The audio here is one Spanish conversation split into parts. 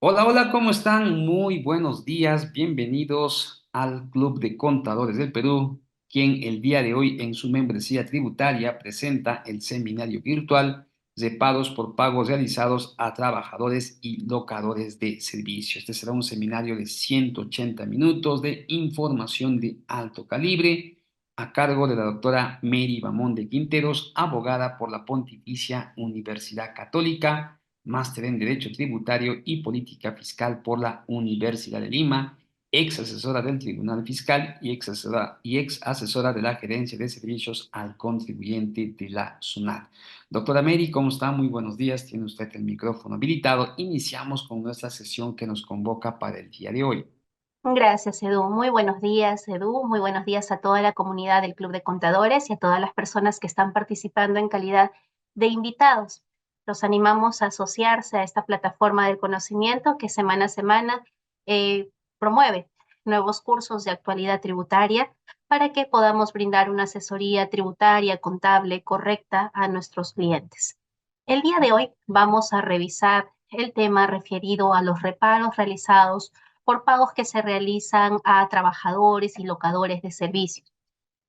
Hola, hola, ¿cómo están? Muy buenos días, bienvenidos al Club de Contadores del Perú, quien el día de hoy en su membresía tributaria presenta el seminario virtual Repagos por pagos realizados a trabajadores y locadores de servicios. Este será un seminario de 180 minutos de información de alto calibre a cargo de la doctora Mary Bamón de Quinteros, abogada por la Pontificia Universidad Católica, máster en Derecho Tributario y Política Fiscal por la Universidad de Lima, ex asesora del Tribunal Fiscal y ex asesora de la Gerencia de Servicios al Contribuyente de la SUNAT. Doctora Mary, ¿cómo está? Muy buenos días. Tiene usted el micrófono habilitado. Iniciamos con nuestra sesión que nos convoca para el día de hoy. Gracias, Edu. Muy buenos días, Edu. Muy buenos días a toda la comunidad del Club de Contadores y a todas las personas que están participando en calidad de invitados. Los animamos a asociarse a esta plataforma del conocimiento que semana a semana promueve nuevos cursos de actualidad tributaria para que podamos brindar una asesoría tributaria, contable, correcta a nuestros clientes. El día de hoy vamos a revisar el tema referido a los reparos realizados por pagos que se realizan a trabajadores y locadores de servicios.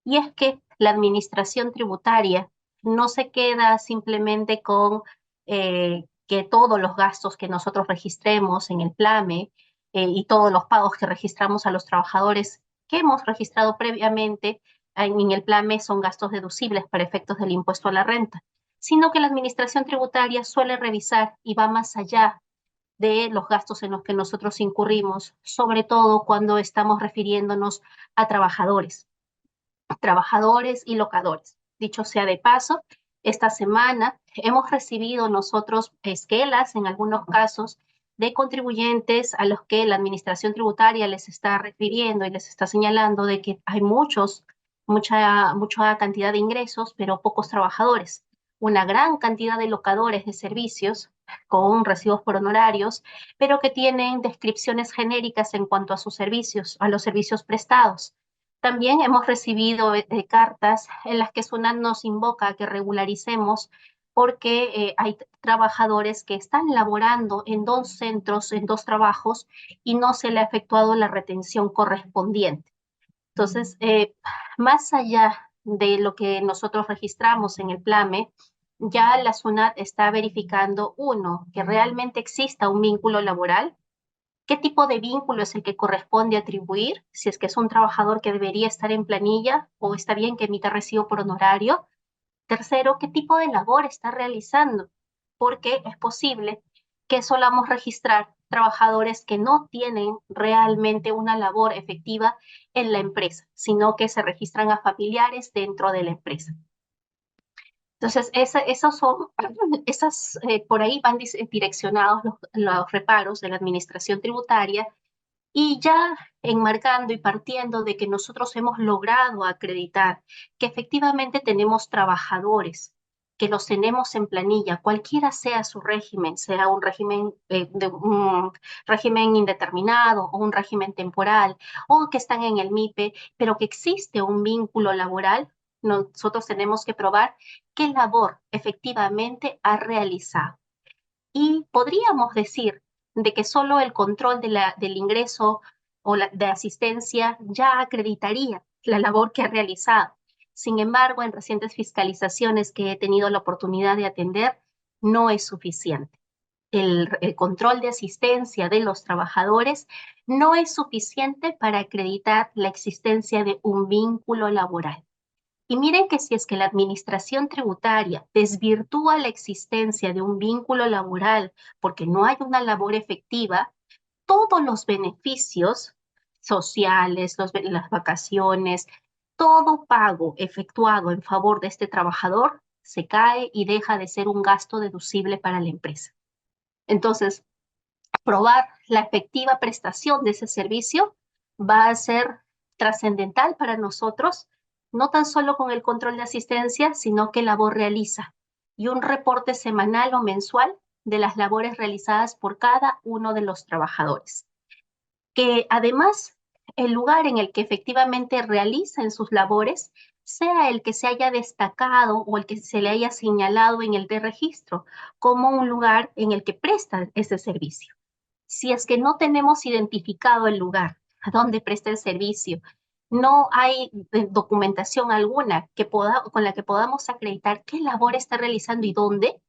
Y es que la administración tributaria no se queda simplemente con que todos los gastos que nosotros registremos en el PLAME y todos los pagos que registramos a los trabajadores que hemos registrado previamente en el PLAME son gastos deducibles para efectos del impuesto a la renta, sino que la administración tributaria suele revisar y va más allá de los gastos en los que nosotros incurrimos, sobre todo cuando estamos refiriéndonos a trabajadores y locadores. Dicho sea de paso, esta semana hemos recibido nosotros esquelas, en algunos casos, de contribuyentes a los que la administración tributaria les está refiriendo y les está señalando de que hay mucha cantidad de ingresos, pero pocos trabajadores. Una gran cantidad de locadores de servicios con recibos por honorarios, pero que tienen descripciones genéricas en cuanto a sus servicios, a los servicios prestados. También hemos recibido cartas en las que SUNAT nos invoca a que regularicemos porque hay trabajadores que están laborando en dos centros, en dos trabajos, y no se le ha efectuado la retención correspondiente. Entonces, más allá de lo que nosotros registramos en el PLAME, ya la SUNAT está verificando, uno, que realmente exista un vínculo laboral. ¿Qué tipo de vínculo es el que corresponde atribuir? Si es que es un trabajador que debería estar en planilla o está bien que emita recibo por honorario. Tercero, ¿qué tipo de labor está realizando? Porque es posible que solamos registrar trabajadores que no tienen realmente una labor efectiva en la empresa, sino que se registran a familiares dentro de la empresa. Entonces, esos son, por ahí van direccionados los reparos de la administración tributaria y ya enmarcando y partiendo de que nosotros hemos logrado acreditar que efectivamente tenemos trabajadores, que los tenemos en planilla, cualquiera sea su régimen, sea un régimen indeterminado o un régimen temporal, o que están en el MIPE, pero que existe un vínculo laboral, nosotros tenemos que probar qué labor efectivamente ha realizado. Y podríamos decir de que solo el control del ingreso o de asistencia ya acreditaría la labor que ha realizado. Sin embargo, en recientes fiscalizaciones que he tenido la oportunidad de atender, no es suficiente. El control de asistencia de los trabajadores no es suficiente para acreditar la existencia de un vínculo laboral. Y miren que si es que la administración tributaria desvirtúa la existencia de un vínculo laboral porque no hay una labor efectiva, todos los beneficios sociales, las vacaciones, todo pago efectuado en favor de este trabajador se cae y deja de ser un gasto deducible para la empresa. Entonces, probar la efectiva prestación de ese servicio va a ser trascendental para nosotros, no tan solo con el control de asistencia, sino qué labor realiza y un reporte semanal o mensual de las labores realizadas por cada uno de los trabajadores. Que además el lugar en el que efectivamente realicen sus labores sea el que se haya destacado o el que se le haya señalado en el de registro como un lugar en el que prestan ese servicio. Si es que no tenemos identificado el lugar a donde presta el servicio, no hay documentación alguna con la que podamos acreditar qué labor está realizando y dónde,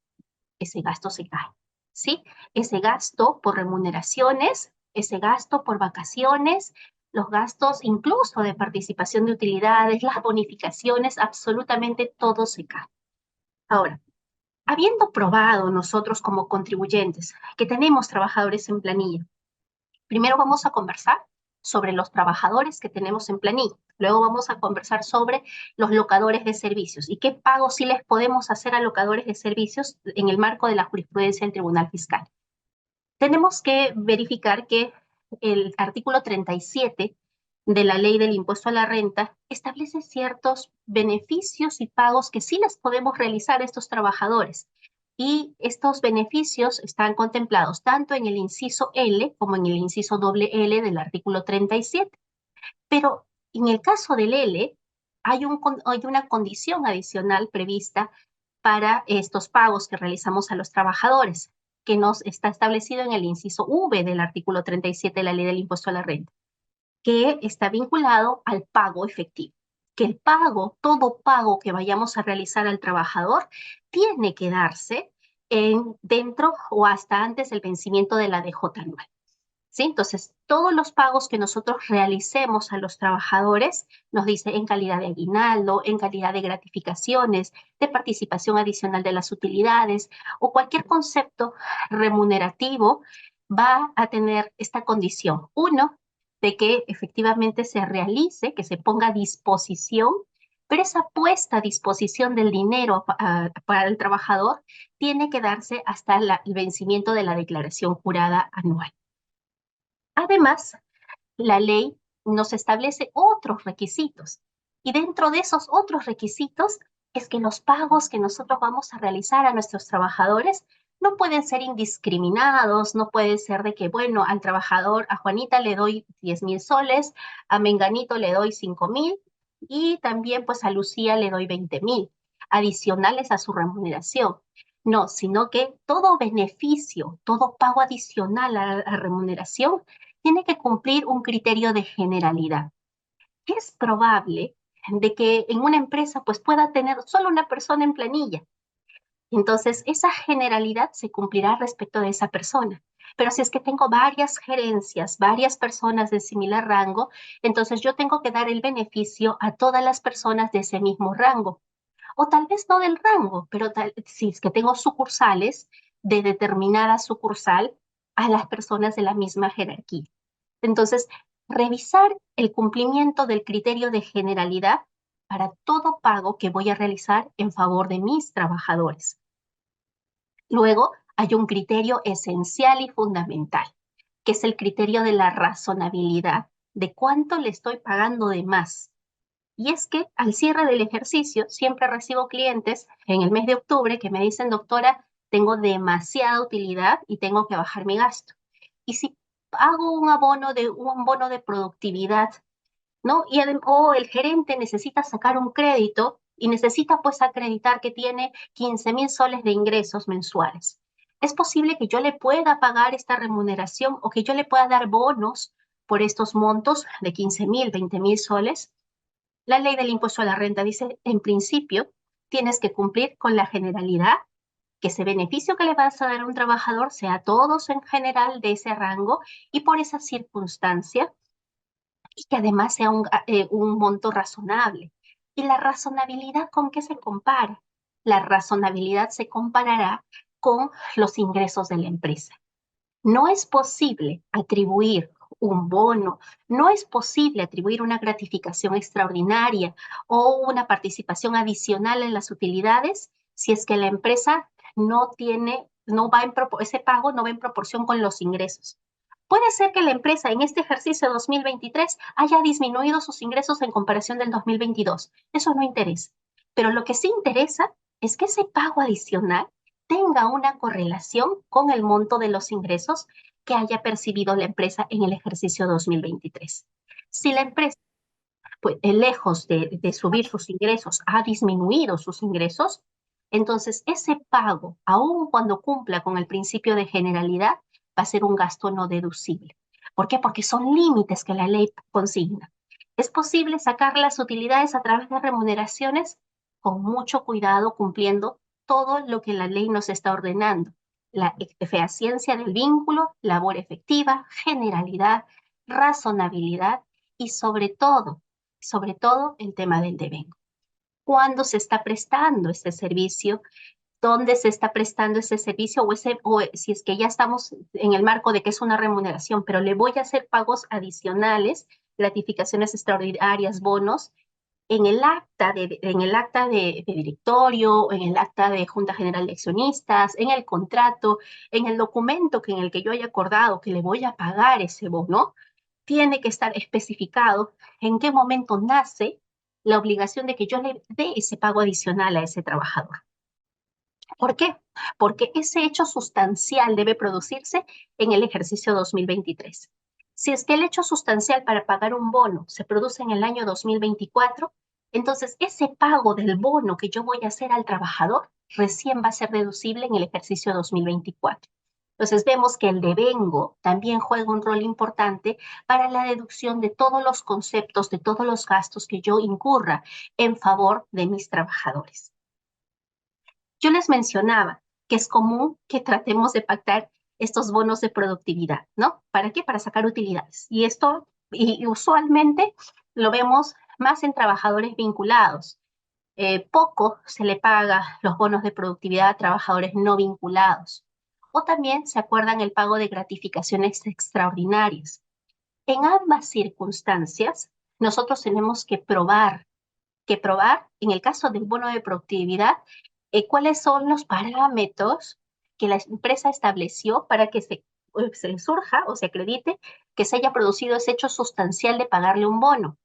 ese gasto se cae, ¿sí? Ese gasto por remuneraciones, ese gasto por vacaciones, los gastos incluso de participación de utilidades, las bonificaciones, absolutamente todo se cae. Ahora, habiendo probado nosotros como contribuyentes que tenemos trabajadores en planilla, primero vamos a conversar sobre los trabajadores que tenemos en planilla. Luego vamos a conversar sobre los locadores de servicios y qué pagos sí les podemos hacer a locadores de servicios en el marco de la jurisprudencia del Tribunal Fiscal. Tenemos que verificar que el artículo 37 de la ley del impuesto a la renta establece ciertos beneficios y pagos que sí les podemos realizar a estos trabajadores. Y estos beneficios están contemplados tanto en el inciso L como en el inciso doble L del artículo 37. Pero en el caso del L, hay una condición adicional prevista para estos pagos que realizamos a los trabajadores, que nos está establecido en el inciso V del artículo 37 de la ley del impuesto a la renta, que está vinculado al pago efectivo. Que el pago, todo pago que vayamos a realizar al trabajador, tiene que darse dentro o hasta antes del vencimiento de la DJ anual. ¿Sí? Entonces, todos los pagos que nosotros realicemos a los trabajadores, nos dice en calidad de aguinaldo, en calidad de gratificaciones, de participación adicional de las utilidades o cualquier concepto remunerativo, va a tener esta condición. Uno, de que efectivamente se realice, que se ponga a disposición, pero esa puesta a disposición del dinero para el trabajador tiene que darse hasta el vencimiento de la declaración jurada anual. Además, la ley nos establece otros requisitos y dentro de esos otros requisitos es que los pagos que nosotros vamos a realizar a nuestros trabajadores no pueden ser indiscriminados, no puede ser de que, bueno, al trabajador, a Juanita le doy 10,000 soles, a Menganito le doy 5,000 y también pues a Lucía le doy 20,000 adicionales a su remuneración. No, sino que todo beneficio, todo pago adicional a la remuneración tiene que cumplir un criterio de generalidad. Es probable de que en una empresa pues pueda tener solo una persona en planilla. Entonces, esa generalidad se cumplirá respecto de esa persona. Pero si es que tengo varias gerencias, varias personas de similar rango, entonces yo tengo que dar el beneficio a todas las personas de ese mismo rango. O tal vez no del rango, pero si es que tengo sucursales de determinada sucursal a las personas de la misma jerarquía. Entonces, revisar el cumplimiento del criterio de generalidad para todo pago que voy a realizar en favor de mis trabajadores. Luego, hay un criterio esencial y fundamental, que es el criterio de la razonabilidad, de cuánto le estoy pagando de más. Y es que al cierre del ejercicio siempre recibo clientes en el mes de octubre que me dicen, doctora, tengo demasiada utilidad y tengo que bajar mi gasto. Y si hago un bono de productividad, ¿no? O el gerente necesita sacar un crédito y necesita pues acreditar que tiene 15,000 soles de ingresos mensuales. Es posible que yo le pueda pagar esta remuneración o que yo le pueda dar bonos por estos montos de 15,000, 20,000 soles. La ley del impuesto a la renta dice, en principio, tienes que cumplir con la generalidad, que ese beneficio que le vas a dar a un trabajador sea a todos en general de ese rango y por esa circunstancia, y que además sea un monto razonable. ¿Y la razonabilidad con qué se compara? La razonabilidad se comparará con los ingresos de la empresa. No es posible atribuir un bono, no es posible atribuir una gratificación extraordinaria o una participación adicional en las utilidades si es que la empresa no tiene, no va en ese pago no va en proporción con los ingresos. Puede ser que la empresa en este ejercicio 2023 haya disminuido sus ingresos en comparación del 2022. Eso no interesa. Pero lo que sí interesa es que ese pago adicional tenga una correlación con el monto de los ingresos que haya percibido la empresa en el ejercicio 2023. Si la empresa, pues, lejos de subir sus ingresos, ha disminuido sus ingresos, entonces ese pago, aun cuando cumpla con el principio de generalidad, va a ser un gasto no deducible. ¿Por qué? Porque son límites que la ley consigna. ¿Es posible sacar las utilidades a través de remuneraciones? Con mucho cuidado, cumpliendo todo lo que la ley nos está ordenando. La fehaciencia del vínculo, labor efectiva, generalidad, razonabilidad y sobre todo el tema del devengo. ¿Cuándo se está prestando este servicio? ¿Dónde se está prestando ese servicio? O si es que ya estamos en el marco de que es una remuneración, pero le voy a hacer pagos adicionales, gratificaciones extraordinarias, bonos, en el acta de directorio, en el acta de Junta General de Accionistas, en el contrato, en el documento en el que yo haya acordado que le voy a pagar ese bono, tiene que estar especificado en qué momento nace la obligación de que yo le dé ese pago adicional a ese trabajador. ¿Por qué? Porque ese hecho sustancial debe producirse en el ejercicio 2023. Si es que el hecho sustancial para pagar un bono se produce en el año 2024, entonces ese pago del bono que yo voy a hacer al trabajador recién va a ser deducible en el ejercicio 2024. Entonces vemos que el devengo también juega un rol importante para la deducción de todos los conceptos, de todos los gastos que yo incurra en favor de mis trabajadores. Yo les mencionaba que es común que tratemos de pactar estos bonos de productividad, ¿no? ¿Para qué? Para sacar utilidades. Y usualmente lo vemos más en trabajadores vinculados. Poco se le paga los bonos de productividad a trabajadores no vinculados. O también se acuerdan el pago de gratificaciones extraordinarias. En ambas circunstancias, nosotros tenemos que probar, en el caso del bono de productividad, cuáles son los parámetros que la empresa estableció para que se le surja o se acredite que se haya producido ese hecho sustancial de pagarle un bono,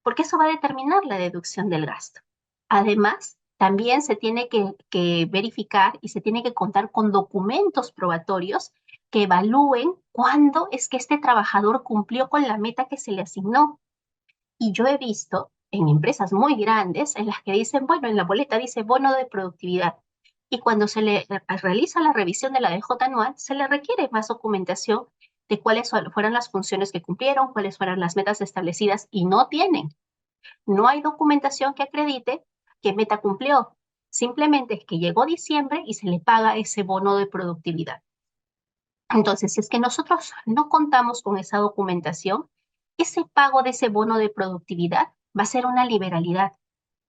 porque eso va a determinar la deducción del gasto. Además, también se tiene que verificar y se tiene que contar con documentos probatorios que evalúen cuándo es que este trabajador cumplió con la meta que se le asignó. Y yo he visto en empresas muy grandes en las que dicen, bueno, en la boleta dice bono de productividad. Y cuando se le realiza la revisión de la DJ anual, se le requiere más documentación de cuáles fueron las funciones que cumplieron, cuáles fueron las metas establecidas y no tienen. No hay documentación que acredite que meta cumplió. Simplemente es que llegó diciembre y se le paga ese bono de productividad. Entonces, si es que nosotros no contamos con esa documentación, ese pago de ese bono de productividad va a ser una liberalidad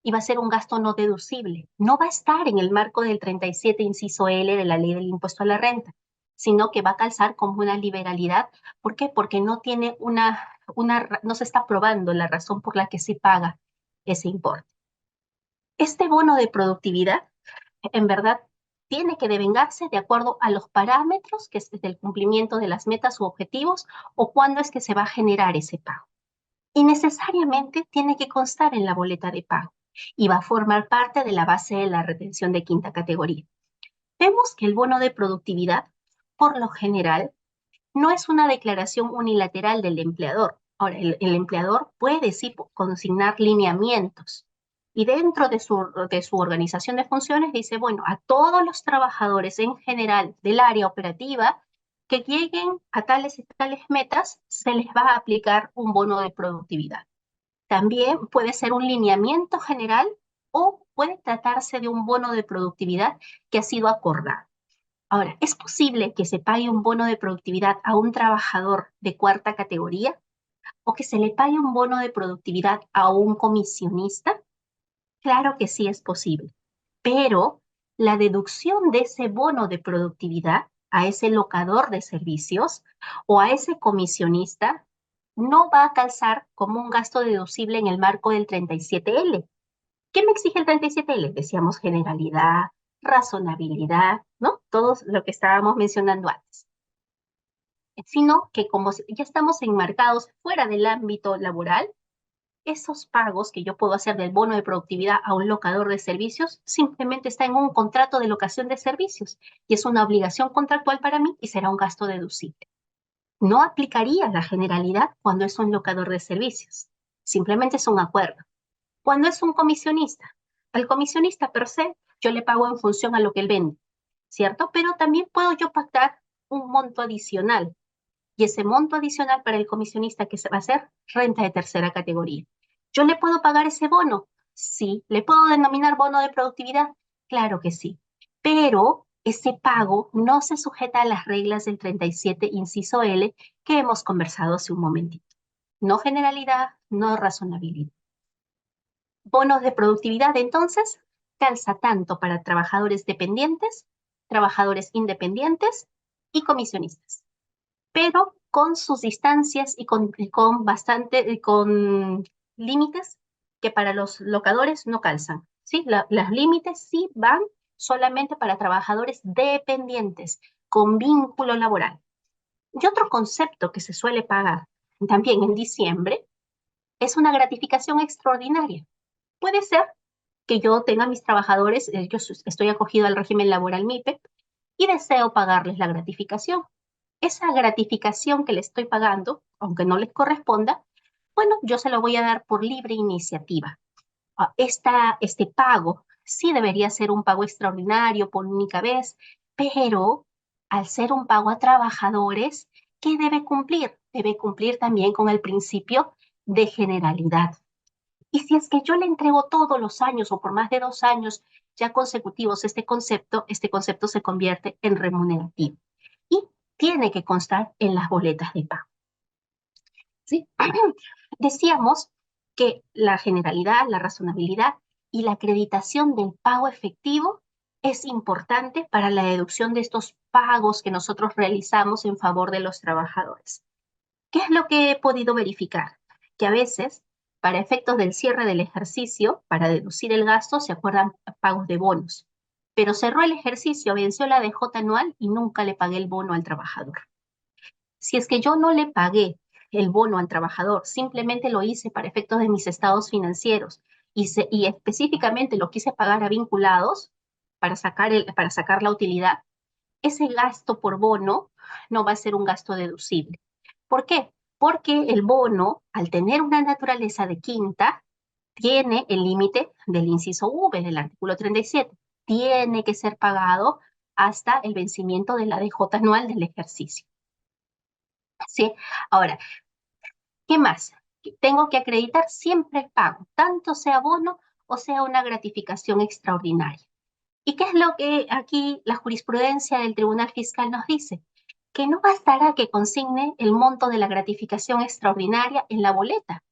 y va a ser un gasto no deducible. No va a estar en el marco del 37 inciso L de la ley del impuesto a la renta, sino que va a calzar como una liberalidad. ¿Por qué? Porque no tiene no se está probando la razón por la que se paga ese importe. Este bono de productividad en verdad tiene que devengarse de acuerdo a los parámetros que es del cumplimiento de las metas u objetivos o cuándo es que se va a generar ese pago. Y necesariamente tiene que constar en la boleta de pago y va a formar parte de la base de la retención de quinta categoría. Vemos que el bono de productividad, por lo general, no es una declaración unilateral del empleador. Ahora, el empleador puede sí consignar lineamientos y dentro de su organización de funciones dice, bueno, a todos los trabajadores en general del área operativa que lleguen a tales y tales metas, se les va a aplicar un bono de productividad. También puede ser un lineamiento general o puede tratarse de un bono de productividad que ha sido acordado. Ahora, ¿es posible que se pague un bono de productividad a un trabajador de cuarta categoría o que se le pague un bono de productividad a un comisionista? Claro que sí es posible, pero la deducción de ese bono de productividad a ese locador de servicios o a ese comisionista no va a calzar como un gasto deducible en el marco del 37L. ¿Qué me exige el 37L? Decíamos generalidad, razonabilidad, ¿no? Todo lo que estábamos mencionando antes. Sino que como ya estamos enmarcados fuera del ámbito laboral, esos pagos que yo puedo hacer del bono de productividad a un locador de servicios simplemente está en un contrato de locación de servicios y es una obligación contractual para mí y será un gasto deducible. No aplicaría la generalidad cuando es un locador de servicios. Simplemente es un acuerdo. Cuando es un comisionista, al comisionista per se, yo le pago en función a lo que él vende, ¿cierto? Pero también puedo yo pactar un monto adicional. Y ese monto adicional para el comisionista que se va a hacer renta de tercera categoría. ¿Yo le puedo pagar ese bono? Sí. ¿Le puedo denominar bono de productividad? Claro que sí. Pero ese pago no se sujeta a las reglas del 37, inciso L, que hemos conversado hace un momentito. No generalidad, no razonabilidad. Bonos de productividad, entonces, calza tanto para trabajadores dependientes, trabajadores independientes y comisionistas, pero con sus distancias y con límites que para los locadores no calzan. ¿Sí? Los límites sí van solamente para trabajadores dependientes con vínculo laboral. Y otro concepto que se suele pagar también en diciembre es una gratificación extraordinaria. Puede ser que yo tenga a mis trabajadores, yo estoy acogido al régimen laboral MIPE y deseo pagarles la gratificación. Esa gratificación que le estoy pagando, aunque no les corresponda, bueno, yo se lo voy a dar por libre iniciativa. Este pago sí debería ser un pago extraordinario por única vez, pero al ser un pago a trabajadores, ¿qué debe cumplir? Debe cumplir también con el principio de generalidad. Y si es que yo le entrego todos los años o por más de 2 años ya consecutivos este concepto se convierte en remunerativo y tiene que constar en las boletas de pago. ¿Sí? Decíamos que la generalidad, la razonabilidad y la acreditación del pago efectivo es importante para la deducción de estos pagos que nosotros realizamos en favor de los trabajadores. ¿Qué es lo que he podido verificar? Que a veces, para efectos del cierre del ejercicio, para deducir el gasto, se acuerdan pagos de bonos. Pero cerró el ejercicio, venció la DJ anual y nunca le pagué el bono al trabajador. Si es que yo no le pagué el bono al trabajador, simplemente lo hice para efectos de mis estados financieros y específicamente lo quise pagar a vinculados para sacar la utilidad, ese gasto por bono no va a ser un gasto deducible. ¿Por qué? Porque el bono, al tener una naturaleza de quinta, tiene el límite del inciso V del artículo 37. Tiene que ser pagado hasta el vencimiento de la DJ anual del ejercicio. ¿Sí? Ahora, ¿qué más? Tengo que acreditar siempre el pago, tanto sea bono o sea una gratificación extraordinaria. ¿Y qué es lo que aquí la jurisprudencia del Tribunal Fiscal nos dice? Que no bastará que consigne el monto de la gratificación extraordinaria en la boleta,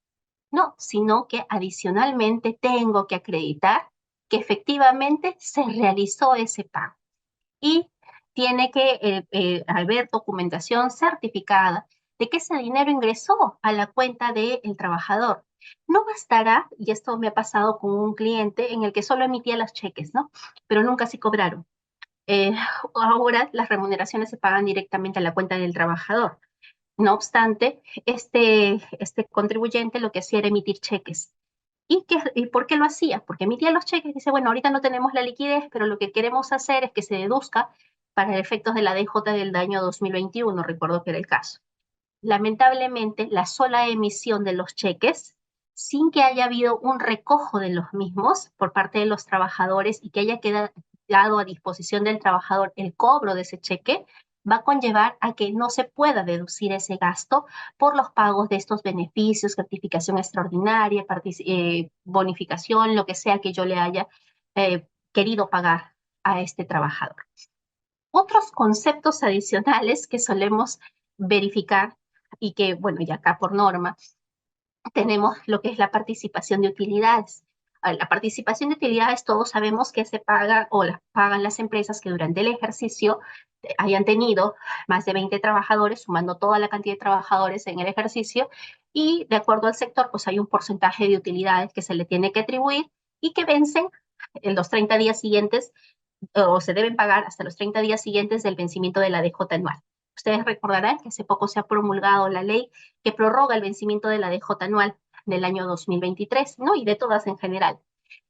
no, sino que adicionalmente tengo que acreditar que efectivamente se realizó ese pago y tiene que haber documentación certificada de que ese dinero ingresó a la cuenta del trabajador. No bastará, y esto me ha pasado con un cliente en el que solo emitía los cheques, ¿no? Pero nunca se cobraron. Eh, Ahora las remuneraciones se pagan directamente a la cuenta del trabajador. No obstante, este contribuyente lo que hacía era emitir cheques. ¿Y por qué lo hacía? Porque emitía los cheques, dice, bueno, ahorita no tenemos la liquidez, pero lo que queremos hacer es que se deduzca para efectos de la DJ del año 2021, recuerdo que era el caso. Lamentablemente, la sola emisión de los cheques, sin que haya habido un recojo de los mismos por parte de los trabajadores y que haya quedado a disposición del trabajador el cobro de ese cheque, va a conllevar a que no se pueda deducir ese gasto por los pagos de estos beneficios, gratificación extraordinaria, bonificación, lo que sea que yo le haya querido pagar a este trabajador. Otros conceptos adicionales que solemos verificar y que, bueno, ya acá por norma, tenemos lo que es la participación de utilidades. La participación de utilidades todos sabemos que se paga o las pagan las empresas que durante el ejercicio hayan tenido más de 20 trabajadores, sumando toda la cantidad de trabajadores en el ejercicio, y de acuerdo al sector, pues hay un porcentaje de utilidades que se le tiene que atribuir y que vencen en los 30 días siguientes o se deben pagar hasta los 30 días siguientes del vencimiento de la DJ anual. Ustedes recordarán que hace poco se ha promulgado la ley que prorroga el vencimiento de la DJ anual del año 2023, ¿no? Y de todas en general.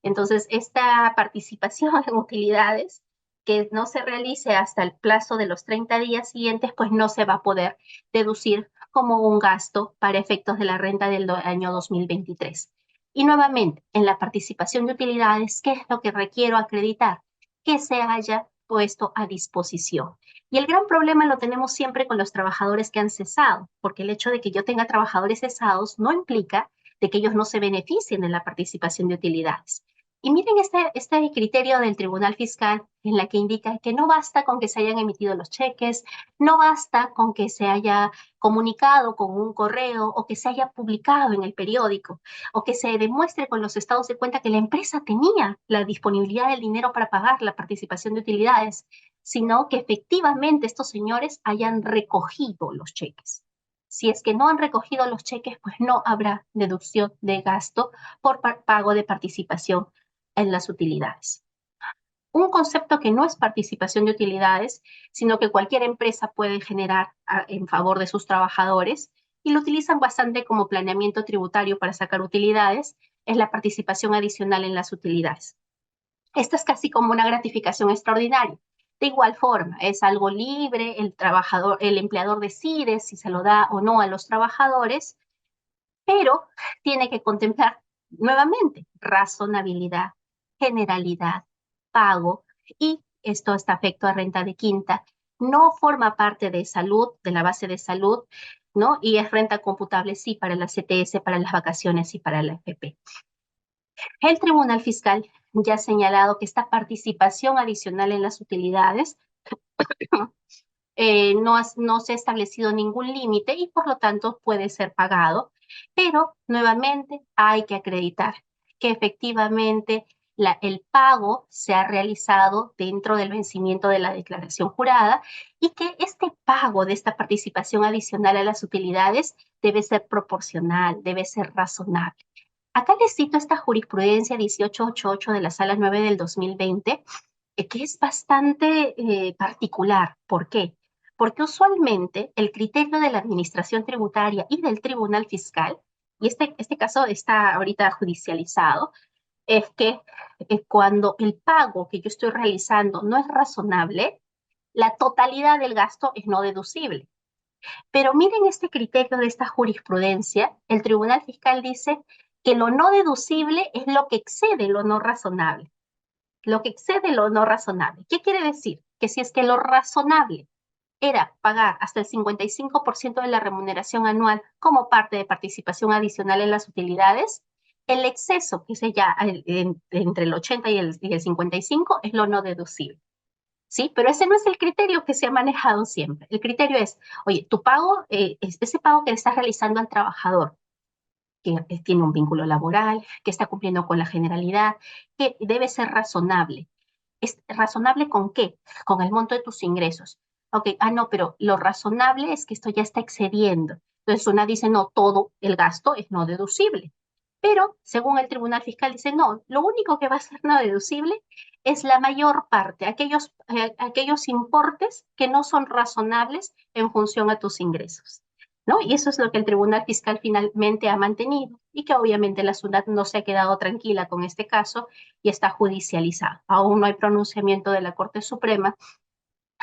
Entonces, esta participación en utilidades que no se realice hasta el plazo de los 30 días siguientes, pues no se va a poder deducir como un gasto para efectos de la renta del año 2023. Y nuevamente, en la participación de utilidades, ¿qué es lo que requiero acreditar? Que se haya puesto a disposición. Y el gran problema lo tenemos siempre con los trabajadores que han cesado, porque el hecho de que yo tenga trabajadores cesados no implica de que ellos no se beneficien de la participación de utilidades. Y miren este criterio del Tribunal Fiscal en la que indica que no basta con que se hayan emitido los cheques, no basta con que se haya comunicado con un correo o que se haya publicado en el periódico o que se demuestre con los estados de cuenta que la empresa tenía la disponibilidad del dinero para pagar la participación de utilidades, sino que efectivamente estos señores hayan recogido los cheques. Si es que no han recogido los cheques, pues no habrá deducción de gasto por pago de participación en las utilidades. Un concepto que no es participación de utilidades, sino que cualquier empresa puede generar en favor de sus trabajadores y lo utilizan bastante como planeamiento tributario para sacar utilidades, es la participación adicional en las utilidades. Esta es casi como una gratificación extraordinaria. De igual forma, es algo libre, el empleador decide si se lo da o no a los trabajadores, pero tiene que contemplar nuevamente razonabilidad, generalidad, pago, y esto está afecto a renta de quinta. No forma parte de salud, de la base de salud, ¿no? Y es renta computable, sí, para la CTS, para las vacaciones y para la FP. El Tribunal Fiscal ya ha señalado que esta participación adicional en las utilidades no se ha establecido ningún límite y por lo tanto puede ser pagado, pero nuevamente hay que acreditar que efectivamente el pago se ha realizado dentro del vencimiento de la declaración jurada y que este pago de esta participación adicional a las utilidades debe ser proporcional, debe ser razonable. Acá les cito esta jurisprudencia 1888 de la Sala 9 del 2020, que es bastante particular. ¿Por qué? Porque usualmente el criterio de la Administración Tributaria y del Tribunal Fiscal, y este caso está ahorita judicializado, es que cuando el pago que yo estoy realizando no es razonable, la totalidad del gasto es no deducible. Pero miren este criterio de esta jurisprudencia, el Tribunal Fiscal dice que lo no deducible es lo que excede lo no razonable. Lo que excede lo no razonable. ¿Qué quiere decir? Que si es que lo razonable era pagar hasta el 55% de la remuneración anual como parte de participación adicional en las utilidades, el exceso, que es ya entre el 80 y el 55, es lo no deducible. ¿Sí? Pero ese no es el criterio que se ha manejado siempre. El criterio es, oye, tu pago, ese pago que le estás realizando al trabajador, que tiene un vínculo laboral, que está cumpliendo con la generalidad, que debe ser razonable. ¿Es razonable con qué? Con el monto de tus ingresos. Ok, no, pero lo razonable es que esto ya está excediendo. Entonces una dice, no, todo el gasto es no deducible. Pero, según el Tribunal Fiscal, dice, no, lo único que va a ser no deducible es la mayor parte, aquellos importes que no son razonables en función a tus ingresos. ¿No? Y eso es lo que el Tribunal Fiscal finalmente ha mantenido y que obviamente la SUNAT no se ha quedado tranquila con este caso y está judicializado. Aún no hay pronunciamiento de la Corte Suprema,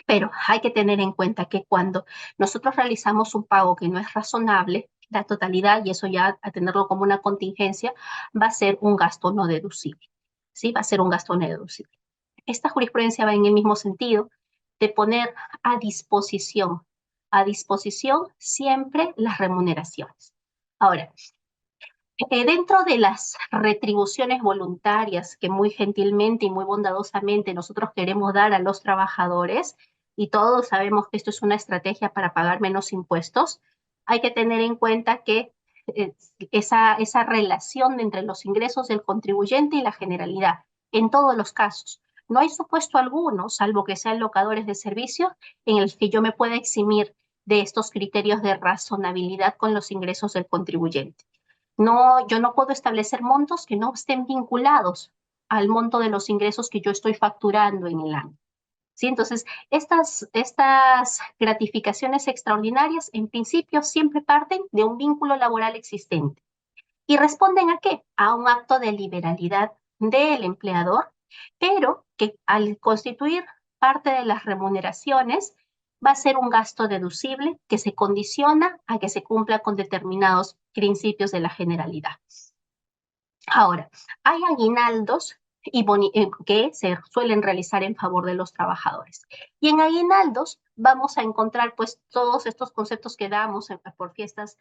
pero hay que tener en cuenta que cuando nosotros realizamos un pago que no es razonable, la totalidad, y eso ya a tenerlo como una contingencia, va a ser un gasto no deducible. ¿Sí? Va a ser un gasto no deducible. Esta jurisprudencia va en el mismo sentido de poner a disposición siempre las remuneraciones. Ahora, dentro de las retribuciones voluntarias que muy gentilmente y muy bondadosamente nosotros queremos dar a los trabajadores, y todos sabemos que esto es una estrategia para pagar menos impuestos, hay que tener en cuenta que esa relación entre los ingresos del contribuyente y la generalidad, en todos los casos. No hay supuesto alguno, salvo que sean locadores de servicios, en el que yo me pueda eximir de estos criterios de razonabilidad con los ingresos del contribuyente. No, yo no puedo establecer montos que no estén vinculados al monto de los ingresos que yo estoy facturando en el año. ¿Sí? Entonces, estas gratificaciones extraordinarias, en principio, siempre parten de un vínculo laboral existente. ¿Y responden a qué? A un acto de liberalidad del empleador, pero que al constituir parte de las remuneraciones va a ser un gasto deducible que se condiciona a que se cumpla con determinados principios de la generalidad. Ahora, hay aguinaldos que se suelen realizar en favor de los trabajadores. Y en aguinaldos vamos a encontrar pues todos estos conceptos que damos por fiestas